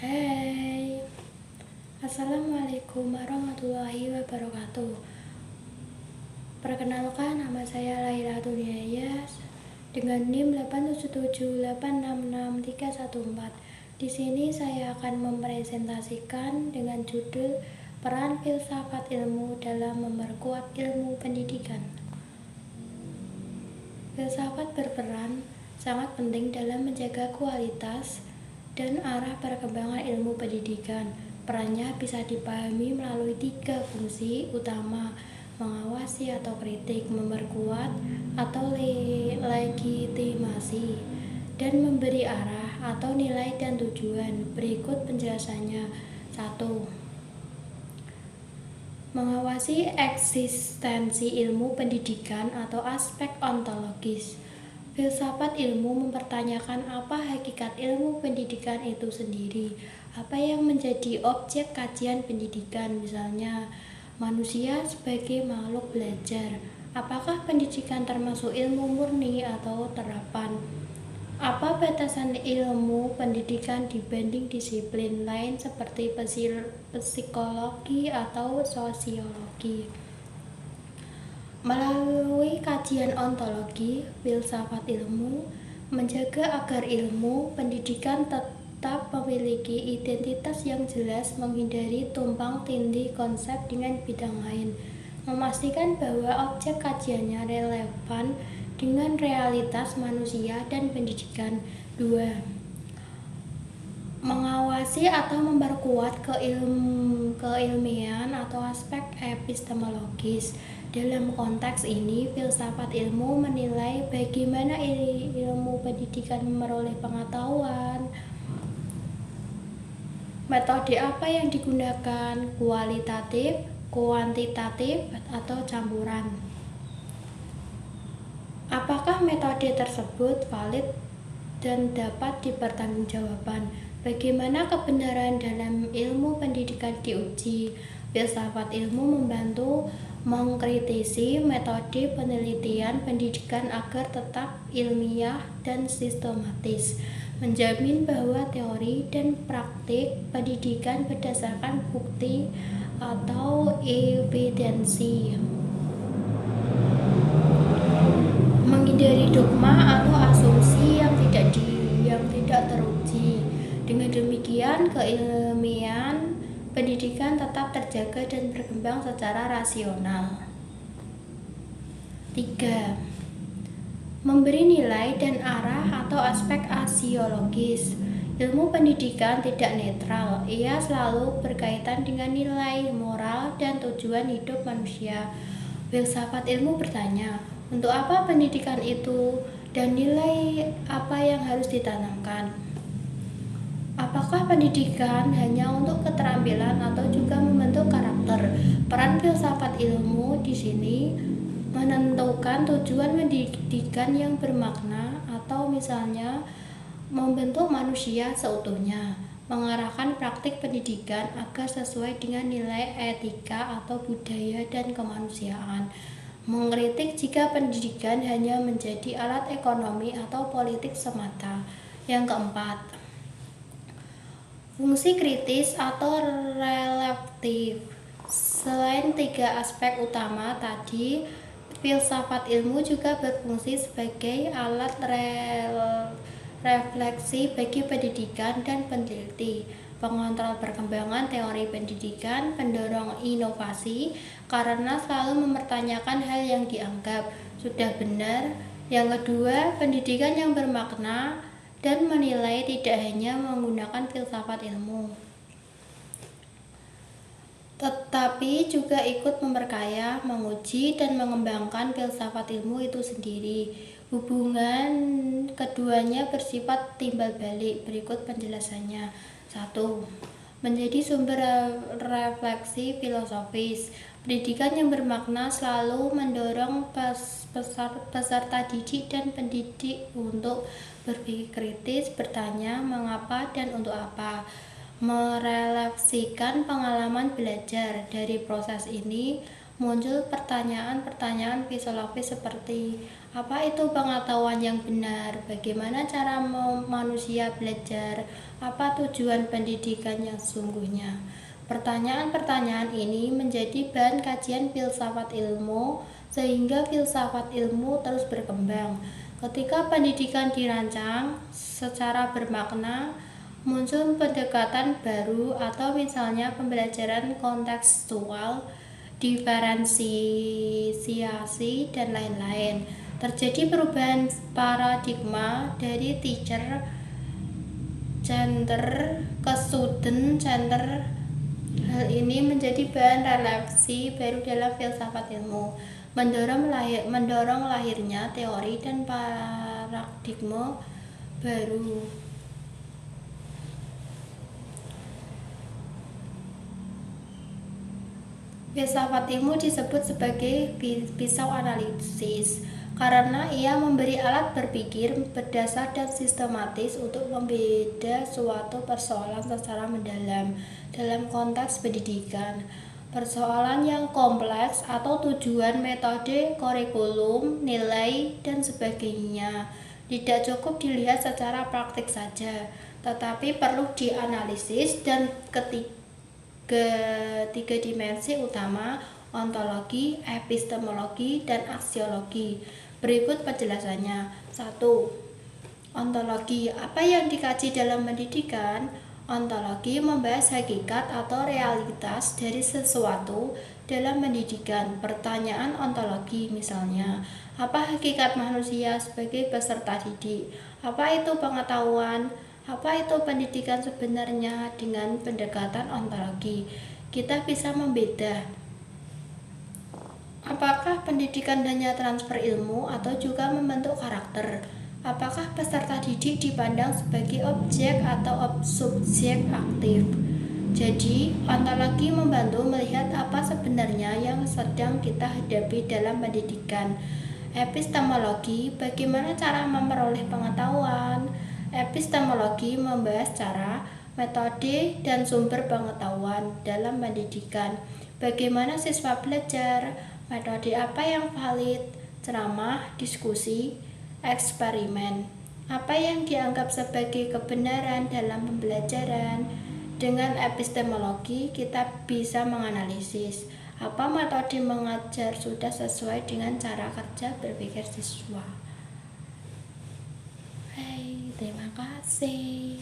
Hai, Assalamualaikum warahmatullahi wabarakatuh. Perkenalkan, nama saya Laila Tuniayas dengan NIM 877866314. Di sini saya akan mempresentasikan dengan judul Peran Filsafat Ilmu dalam Memperkuat Ilmu Pendidikan. Filsafat berperan sangat penting dalam menjaga kualitas dan arah perkembangan ilmu pendidikan. Perannya bisa dipahami melalui 3 fungsi utama: mengawasi atau kritik, memperkuat atau legitimasi, dan memberi arah atau nilai dan tujuan. Berikut penjelasannya. 1. Mengawasi eksistensi ilmu pendidikan atau aspek ontologis. Filsafat ilmu mempertanyakan apa hakikat ilmu pendidikan itu sendiri, apa yang menjadi objek kajian pendidikan, misalnya manusia sebagai makhluk belajar. Apakah pendidikan termasuk ilmu murni atau terapan? Apa batasan ilmu pendidikan dibanding disiplin lain seperti psikologi atau sosiologi? Melalui kajian ontologi, filsafat ilmu menjaga agar ilmu pendidikan tetap memiliki identitas yang jelas, menghindari tumpang tindih konsep dengan bidang lain, memastikan bahwa objek kajiannya relevan dengan realitas manusia dan pendidikan. 2. Mengawasi atau memperkuat keilmian atau aspek epistemologis. Dalam konteks ini, filsafat ilmu menilai bagaimana ilmu pendidikan memperoleh pengetahuan, metode apa yang digunakan, kualitatif, kuantitatif, atau campuran. Apakah metode tersebut valid dan dapat dipertanggungjawabkan? Bagaimana kebenaran dalam ilmu pendidikan diuji? Filsafat ilmu membantu mengkritisi metode penelitian pendidikan agar tetap ilmiah dan sistematis, menjamin bahwa teori dan praktik pendidikan berdasarkan bukti atau evidensi, menghindari dogma atau asumsi yang tidak teruji. Dengan demikian, keilmian pendidikan tetap terjaga dan berkembang secara rasional. 3. Memberi nilai dan arah atau aspek asiologis. Ilmu pendidikan tidak netral, ia selalu berkaitan dengan nilai, moral, dan tujuan hidup manusia. Filsafat ilmu bertanya, untuk apa pendidikan itu dan nilai apa yang harus ditanamkan? Apakah pendidikan hanya untuk keterampilan atau juga membentuk karakter? Peran filsafat ilmu di sini menentukan tujuan pendidikan yang bermakna, atau misalnya membentuk manusia seutuhnya, mengarahkan praktik pendidikan agar sesuai dengan nilai etika atau budaya dan kemanusiaan, mengkritik jika pendidikan hanya menjadi alat ekonomi atau politik semata. Yang keempat, fungsi kritis atau relaktif. Selain 3 aspek utama tadi, filsafat ilmu juga berfungsi sebagai alat refleksi bagi pendidikan dan peneliti, pengontrol perkembangan teori pendidikan, pendorong inovasi karena selalu mempertanyakan hal yang dianggap sudah benar. Yang kedua, pendidikan yang bermakna dan menilai tidak hanya menggunakan filsafat ilmu, tetapi juga ikut memperkaya, menguji, dan mengembangkan filsafat ilmu itu sendiri. Hubungan keduanya bersifat timbal balik. Berikut penjelasannya. 1. Menjadi sumber refleksi filosofis. Pendidikan yang bermakna selalu mendorong peserta didik dan pendidik untuk berpikir kritis, bertanya mengapa dan untuk apa, merefleksikan pengalaman belajar. Dari proses ini muncul pertanyaan-pertanyaan filosofis seperti Apa itu pengetahuan yang benar? Bagaimana cara manusia belajar? Apa tujuan pendidikan yang sesungguhnya? Pertanyaan-pertanyaan ini menjadi bahan kajian filsafat ilmu, sehingga filsafat ilmu terus berkembang. Ketika pendidikan dirancang secara bermakna, muncul pendekatan baru atau misalnya pembelajaran kontekstual, diferensiasi, dan lain-lain. Terjadi perubahan paradigma dari teacher center ke student center. Hal ini menjadi bahan refleksi baru dalam filsafat ilmu, mendorong lahirnya teori dan paradigma baru. Filsafat ilmu disebut sebagai pisau analisis karena ia memberi alat berpikir berdasar dan sistematis untuk membeda suatu persoalan secara mendalam dalam konteks pendidikan. Persoalan yang kompleks atau tujuan, metode, kurikulum, nilai, dan sebagainya tidak cukup dilihat secara praktik saja, tetapi perlu dianalisis dan tiga dimensi utama: ontologi, epistemologi, dan aksiologi. Berikut penjelasannya. 1. Ontologi. Apa yang dikaji dalam pendidikan? Ontologi membahas hakikat atau realitas dari sesuatu dalam pendidikan. Pertanyaan ontologi misalnya, apa hakikat manusia sebagai peserta didik? Apa itu pengetahuan? Apa itu pendidikan sebenarnya? Dengan pendekatan ontologi, kita bisa membeda apakah pendidikan hanya transfer ilmu atau juga membentuk karakter. Apakah peserta didik dipandang sebagai objek atau subjek aktif. Jadi, ontologi membantu melihat apa sebenarnya yang sedang kita hadapi dalam pendidikan. Epistemologi, bagaimana cara memperoleh pengetahuan. Epistemologi membahas cara, metode, dan sumber pengetahuan dalam pendidikan. Bagaimana siswa belajar, metode apa yang valid, ceramah, diskusi, eksperimen. Apa yang dianggap sebagai kebenaran dalam pembelajaran. Dengan epistemologi, kita bisa menganalisis apa metode mengajar sudah sesuai dengan cara kerja berpikir siswa. Hai, terima kasih.